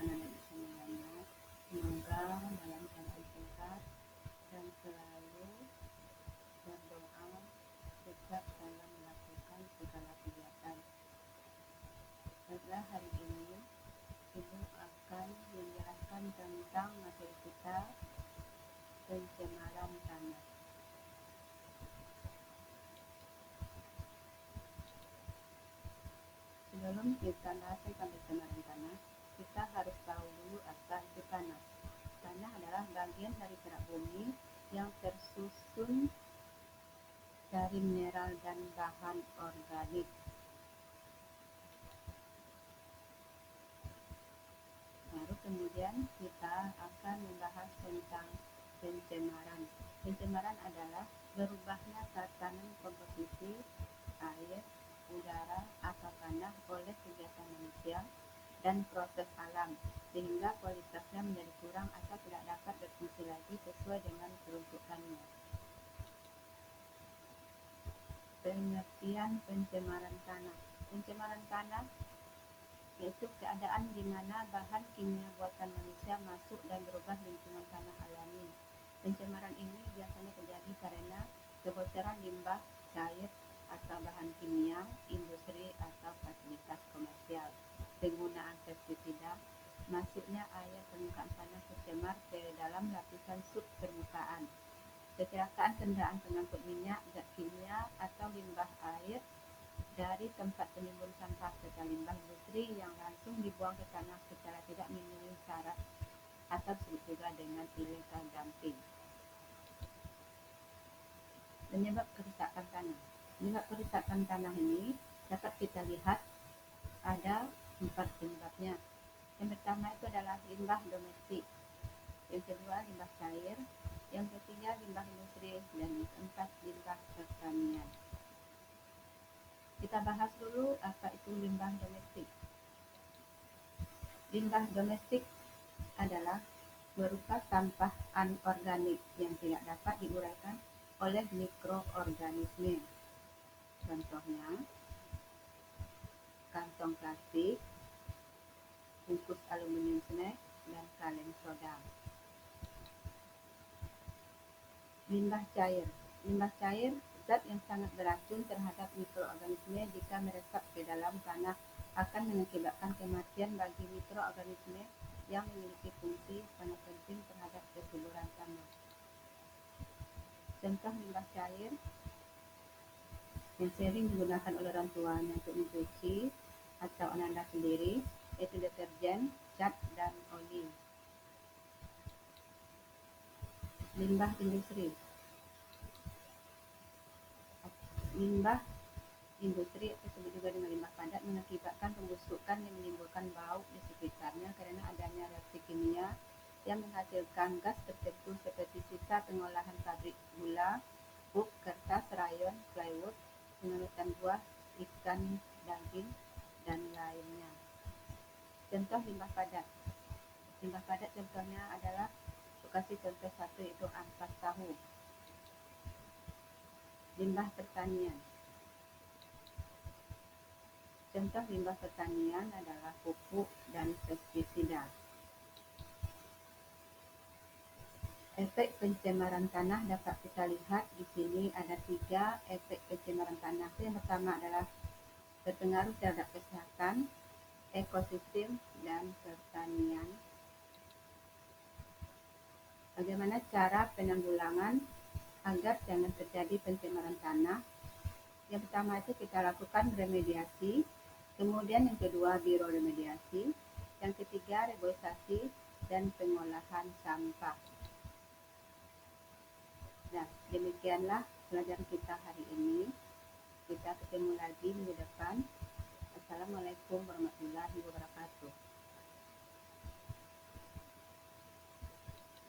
anak-anak semuanya. Semoga dalam keadaan sehat dan selalu berdoa tetap dalam melakukan segala kegiatan. Pada hari ini, Ibu akan menjelaskan tentang materi kita pencemaran tanah. Sebelum kita bahas tentang pencemaran tanah, kita harus tahu dulu apa itu tanah. Tanah adalah bagian dari kerak bumi yang tersusun dari mineral dan bahan organik. Baru kemudian kita akan membahas tentang pencemaran. Pencemaran adalah berubahnya tatanan komposisi air, udara, atau tanah oleh kegiatan manusia dan proses alam, sehingga kualitasnya menjadi kurang atau tidak dapat berfungsi lagi sesuai dengan peruntukannya. Pengertian pencemaran tanah. Pencemaran tanah yaitu keadaan di mana bahan kimia buatan manusia masuk dan berubah lingkungan tanah alami. Pencemaran ini biasanya terjadi karena kebocoran limbah cair atau bahan kimia, industri atau fasilitas komersial, penggunaan pestisida, masuknya air permukaan tanah tercemar ke dalam lapisan subpermukaan, kecelakaan kendaraan pengangkut minyak, zat kimia, atau limbah air dari tempat penimbun sampah serta limbah industri yang langsung dibuang ke tanah secara tidak memenuhi syarat atau disebut juga dengan illegal dumping. Penyebab kerusakan tanah. Penyebab kerusakan tanah ini dapat kita lihat ada 4 penyebabnya. Yang pertama itu adalah limbah domestik, yang kedua limbah cair, yang ketiga limbah industri, dan yang keempat limbah pertanian. Kita bahas dulu apa itu limbah domestik. Limbah domestik adalah berupa sampah anorganik yang tidak dapat diuraikan oleh mikroorganisme. Contohnya, kantong plastik, bungkus aluminium snack, dan kaleng soda. Limbah cair. Limbah cair zat yang sangat beracun terhadap mikroorganisme jika meresap ke dalam tanah akan mengakibatkan kematian bagi mikroorganisme yang memiliki fungsi sangat penting terhadap kesuburan tanah. Contoh limbah cair yang sering digunakan oleh orang tuanya untuk mencuci atau Anda sendiri, yaitu deterjen, cat, dan oli. Limbah industri. Limbah industri disebut juga dengan limbah padat mengakibatkan pembusukan yang menimbulkan bau di sekitarnya karena adanya reaksi kimia yang menghasilkan gas tertentu seperti sisa pengolahan pabrik gula, pulp, kertas, rayon, plywood, pengawet buah, ikan, daging, dan lainnya. Contoh limbah padat. Limbah padat contohnya adalah, kasih contoh satu yaitu ampas tahu. Limbah pertanian. Contoh limbah pertanian adalah pupuk dan pestisida. Efek pencemaran tanah dapat kita lihat di sini ada 3 efek pencemaran tanah. Yang pertama adalah berpengaruh terhadap kesehatan, ekosistem, dan pertanian. Bagaimana cara penanggulangan agar jangan terjadi pencemaran tanah? Yang pertama itu kita lakukan remediasi, kemudian yang kedua biroremediasi, yang ketiga reboisasi dan pengolahan sampah. Nah, demikianlah pelajaran kita hari ini. Kita ketemu lagi minggu depan. Assalamualaikum warahmatullahi wabarakatuh.